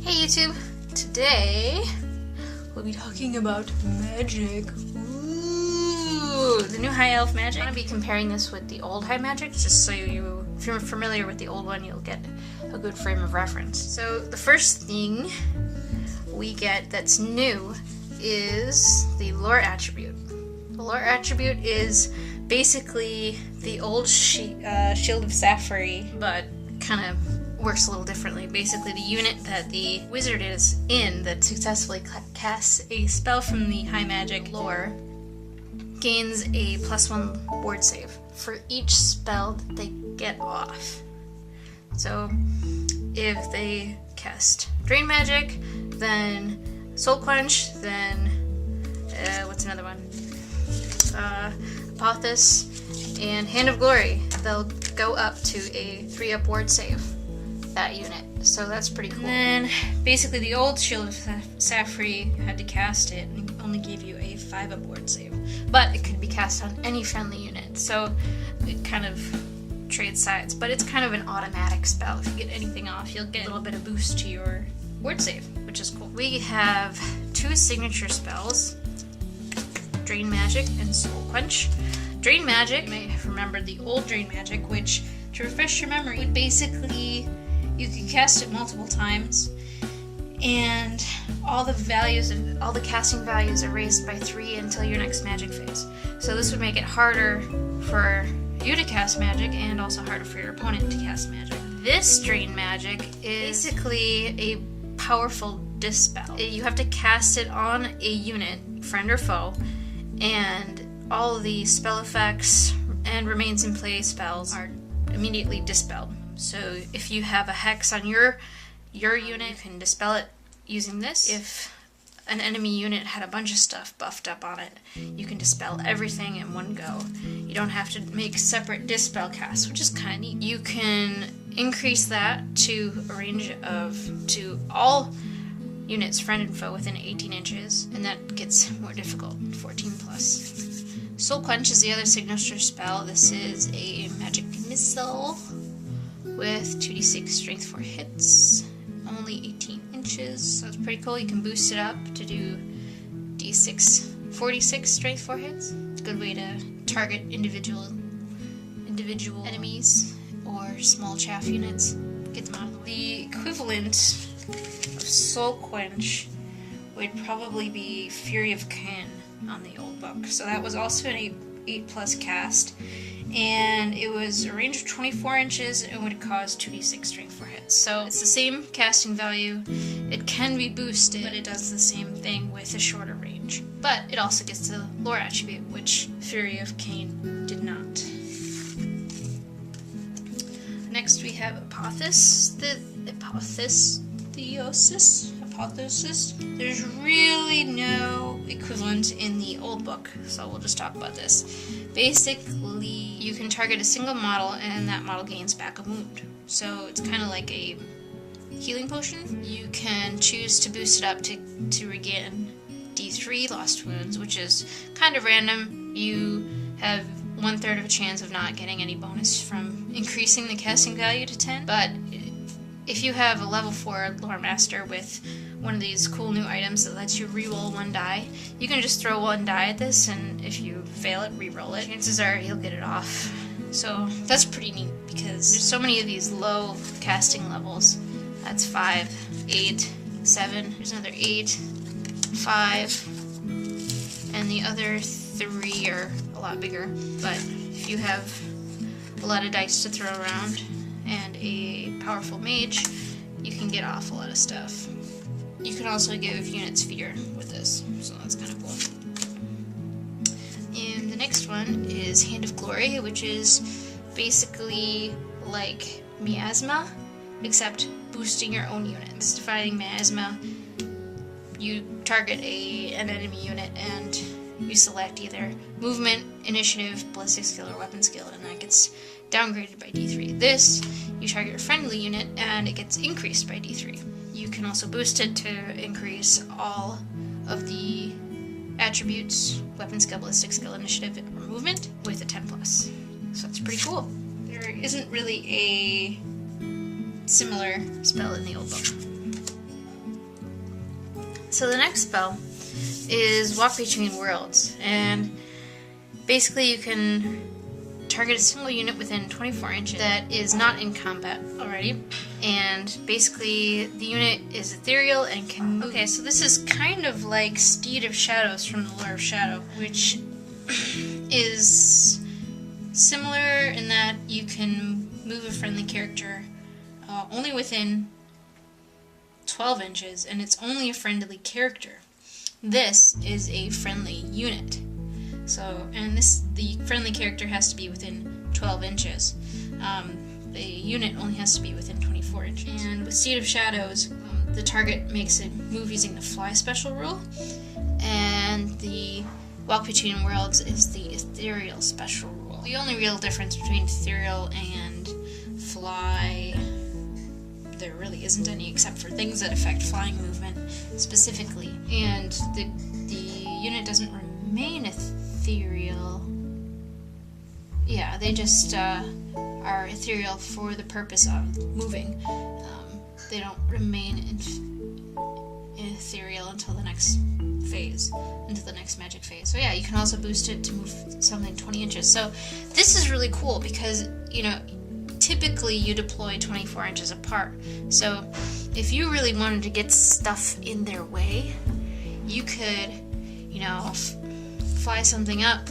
Hey YouTube! Today we'll be talking about magic. Ooh, the new high elf magic. I'm going to be comparing this with the old high magic, just so if you're familiar with the old one, you'll get a good frame of reference. So the first thing we get that's new is the lore attribute. The lore attribute is basically the old Shield of Sapphire, but kind of works a little differently. Basically, the unit that the wizard is in that successfully casts a spell from the high magic lore gains a +1 ward save for each spell that they get off. So if they cast Drain Magic, then Soul Quench, then what's another one? Apophis and Hand of Glory, they'll go up to a 3-up ward save, that unit. So that's pretty cool. And then basically the old Shield of Sapphire had to cast it and only gave you a 5-up ward save. But it could be cast on any friendly unit, so it kind of trades sides. But it's kind of an automatic spell. If you get anything off, you'll get a little bit of boost to your ward save, which is cool. We have 2 signature spells, Drain Magic and Soul Quench. Drain Magic, you may have remembered the old Drain Magic, which, to refresh your memory, would basically, you could cast it multiple times, and all the casting values are raised by 3 until your next magic phase. So this would make it harder for you to cast magic, and also harder for your opponent to cast magic. This Drain Magic is basically a powerful dispel. You have to cast it on a unit, friend or foe, and all the spell effects and remains in play spells are immediately dispelled. So if you have a hex on your unit, you can dispel it using this. If an enemy unit had a bunch of stuff buffed up on it, you can dispel everything in one go. You don't have to make separate dispel casts, which is kind of neat. You can increase that to a range of to all units, friend and foe, within 18 inches, and that gets more difficult, 14 plus. Soul Quench is the other signature spell. This is a magic missile with 2d6 strength for hits, only 18 inches, so it's pretty cool. You can boost it up to do d6 strength for hits. It's a good way to target individual enemies or small chaff units, get them out of the way. The equivalent of Soul Quench would probably be Fury of Cain on the old book. So that was also an 8+ cast, and it was a range of 24 inches and would cause 2d6 strength for hits. So it's the same casting value. It can be boosted, but it does the same thing with a shorter range. But it also gets the lore attribute, which Fury of Cain did not. Next we have Apophis. The Apophis. There's really no equivalent in the old book, so we'll just talk about this. Basically, you can target a single model and that model gains back a wound. So it's kind of like a healing potion. You can choose to boost it up to regain D3 lost wounds, which is kind of random. You have 1/3 of a chance of not getting any bonus from increasing the casting value to 10, but if you have a level 4 lore master with one of these cool new items that lets you reroll 1 die, you can just throw 1 die at this, and if you fail it, reroll it. Chances are you'll get it off. So that's pretty neat, because there's so many of these low casting levels. That's 5, 8, 7, there's another 8, 5, and the other 3 are a lot bigger. But if you have a lot of dice to throw around and a powerful mage, you can get off a lot of stuff. You can also give units fear with this, so that's kind of cool. And the next one is Hand of Glory, which is basically like Miasma, except boosting your own units. Defying Miasma, you target an enemy unit and you select either movement, initiative, ballistic skill, or weapon skill, and that gets downgraded by D3. This, you target a friendly unit and it gets increased by D3. You can also boost it to increase all of the attributes, weapon skill, ballistic skill, initiative, or movement, with a 10+. So that's pretty cool. There isn't really a similar spell in the old book. So the next spell is Walk Between Worlds, and basically you can target a single unit within 24 inches that is not in combat already, and basically the unit is ethereal and can move. Okay, so this is kind of like Steed of Shadows from the Lore of Shadow, which is similar in that you can move a friendly character only within 12 inches, and it's only a friendly character. This is a friendly unit. So, and the friendly character has to be within 12 inches. The unit only has to be within 24 inches. And with Steed of Shadows, the target makes it move using the Fly special rule, and the Walk Between Worlds is the Ethereal special rule. The only real difference between Ethereal and Fly, there really isn't any except for things that affect flying movement specifically. And the unit doesn't remain ethereal. Yeah, they just are ethereal for the purpose of moving. They don't remain ethereal until the next phase, until the next magic phase. So yeah, you can also boost it to move something 20 inches. So this is really cool because, you know, typically you deploy 24 inches apart. So if you really wanted to get stuff in their way, you could, you know, fly something up,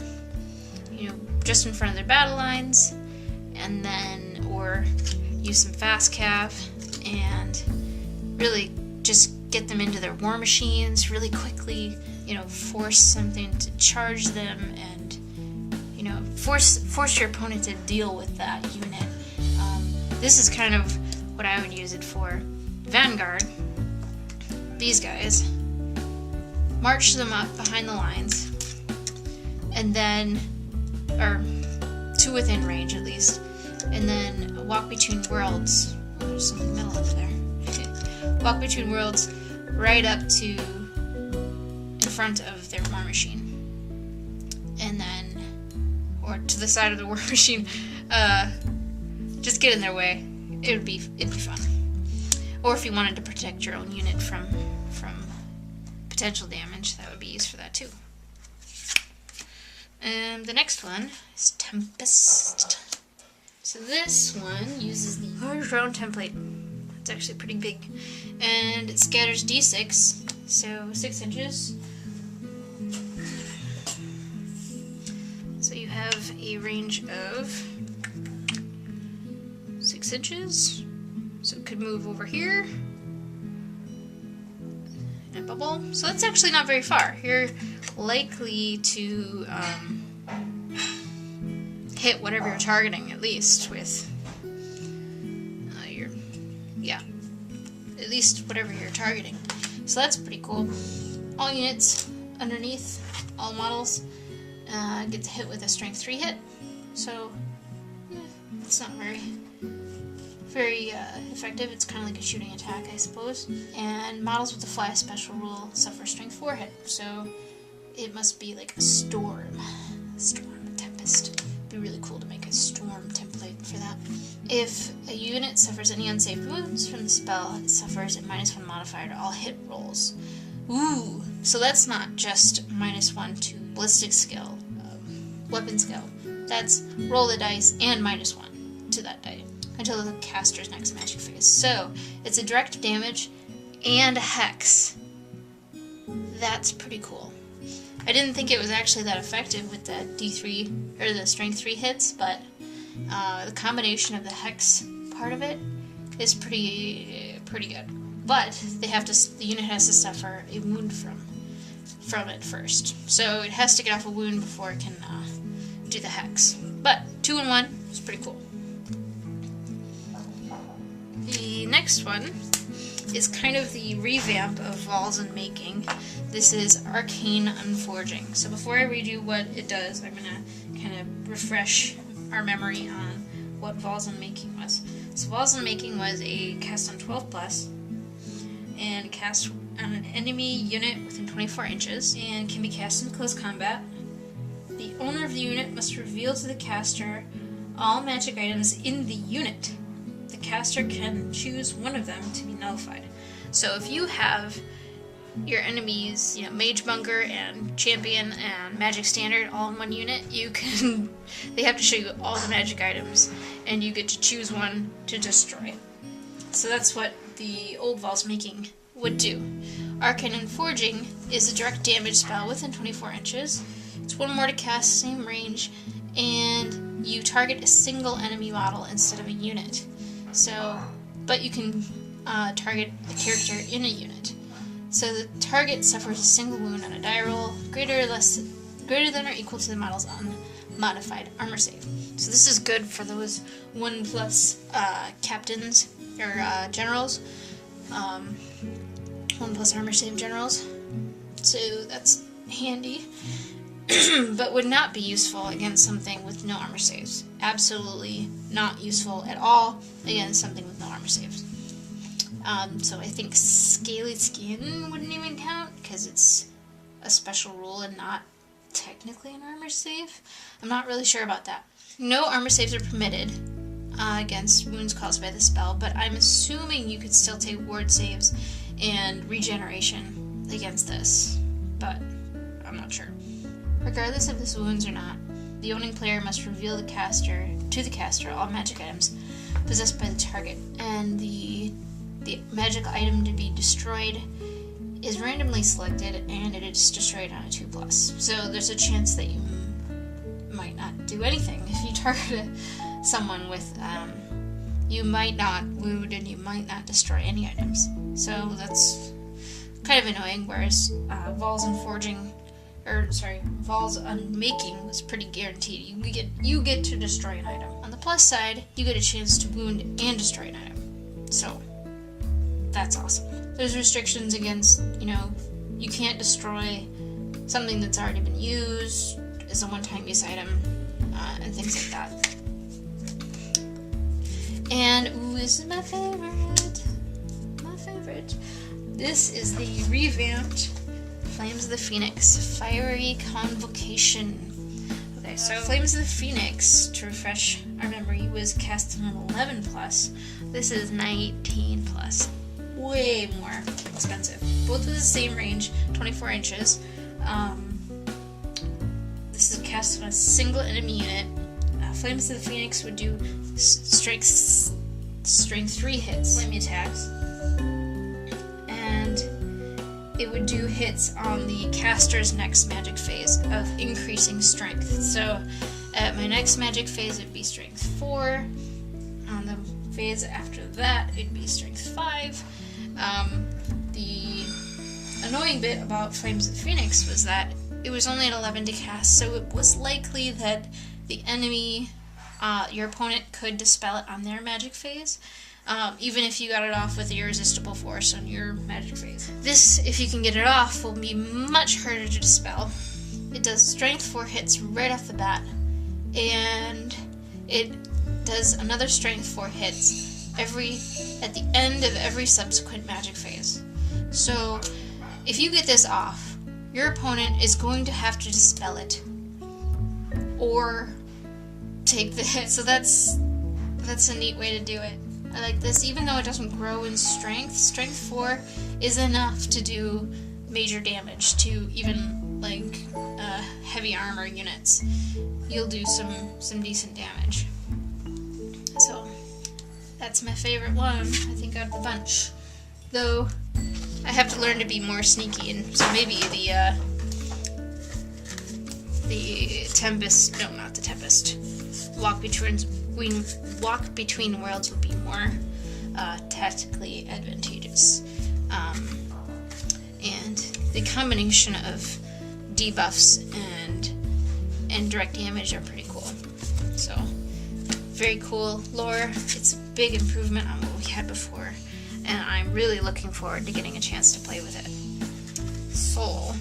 you know, just in front of their battle lines, and then, or use some fast cav and really just get them into their war machines really quickly, you know, force something to charge them, and, you know, force your opponent to deal with that unit. This is kind of what I would use it for. Vanguard, these guys, march them up behind the lines, and then, or to within range at least, and then Walk Between Worlds. Oh, there's some in the middle over there. Walk Between Worlds right up to in front of their war machine, and then, or to the side of the war machine. Just get in their way. It'd be fun. Or if you wanted to protect your own unit from potential damage, that would be used for that too. And the next one is Tempest. So this one uses the large round template. It's actually pretty big, and it scatters d6, so 6 inches. So you have a range of 6 inches, so it could move over here in a bubble. So that's actually not very far. You're likely to hit whatever you're targeting, at least with at least whatever you're targeting. So that's pretty cool. All units underneath, all models, get to hit with a strength 3 hit. So it's not very effective. It's kind of like a shooting attack, I suppose. And models with the Fly special rule suffer strength 4 hit. So it must be like a storm Tempest. It'd be really cool to make a storm template for that. If a unit suffers any unsafe wounds from the spell, it suffers a -1 modifier to all hit rolls. Ooh, so that's not just -1 to ballistic skill, weapon skill. That's roll the dice and -1 to that die until the caster's next magic phase. So it's a direct damage and a hex. That's pretty cool. I didn't think it was actually that effective with the D3 or the strength 3 hits, but the combination of the hex part of it is pretty good. But the unit has to suffer a wound from it first. So it has to get off a wound before it can do the hex. But 2 in 1 is pretty cool. The next one is kind of the revamp of Val's Unmaking. This is Arcane Unforging. So before I read you what it does, I'm going to kind of refresh our memory on what Val's Unmaking was. So Val's Unmaking was a cast on 12+, and cast on an enemy unit within 24 inches, and can be cast in close combat. The owner of the unit must reveal to the caster all magic items in the unit. The caster can choose one of them to be nullified. So if you have your enemies, Mage Bunker and Champion and Magic Standard all in one unit, they have to show you all the magic items, and you get to choose one to destroy. So that's what the old Vaults Making would do. Arcane and Forging is a direct damage spell within 24 inches. It's 1 more to cast, same range, and you target a single enemy model instead of a unit. But you can target a character in a unit. So the target suffers a single wound on a die roll, greater than or equal to the model's unmodified armor save. So this is good for those 1+ captains or generals, 1+ armor save generals. So that's handy, but would not be useful against something with no armor saves. Absolutely not useful at all against something with no armor saves. So I think Scaly Skin wouldn't even count, because it's a special rule and not technically an armor save. I'm not really sure about that. No armor saves are permitted against wounds caused by the spell, but I'm assuming you could still take ward saves and regeneration against this, but I'm not sure. Regardless if this wounds or not, the owning player must reveal to the caster all magic items possessed by the target, and the magic item to be destroyed is randomly selected, and it is destroyed on a 2+. So there's a chance that you might not do anything if you target someone with, you might not wound and you might not destroy any items. So that's kind of annoying, whereas Vols Unmaking was pretty guaranteed. You get to destroy an item. On the plus side, you get a chance to wound and destroy an item. So that's awesome. There's restrictions against, you can't destroy something that's already been used as a one-time use item, and things like that. And, this is my favorite. This is the revamped Flames of the Phoenix Fiery Convocation. Okay, so Flames of the Phoenix, to refresh our memory, was cast on 11+. This is 19+. Way more expensive. Both with the same range, 24 inches. This is cast on a single enemy unit. Flames of the Phoenix would do strength 3 hits, flame attacks, and it would do hits on the caster's next magic phase of increasing strength. So at my next magic phase, it'd be strength 4. On the phase after that, it'd be strength 5. The annoying bit about Flames of the Phoenix was that it was only at 11 to cast, so it was likely that the enemy, your opponent, could dispel it on their magic phase, even if you got it off with Irresistible Force on your magic phase. This, if you can get it off, will be much harder to dispel. It does strength 4 hits right off the bat, and it does another strength 4 hits at the end of every subsequent magic phase. So if you get this off, your opponent is going to have to dispel it or take the hit. So that's a neat way to do it. I like this. Even though it doesn't grow in strength, strength 4 is enough to do major damage to even heavy armor units. You'll do some decent damage. So that's my favorite one, I think, out of the bunch. Though I have to learn to be more sneaky, and so maybe the Tempest, no, not the Tempest, Walk Between Worlds would be more tactically advantageous. And the combination of debuffs and direct damage are pretty cool. So, very cool lore. It's a big improvement on what we had before, and I'm really looking forward to getting a chance to play with it. So,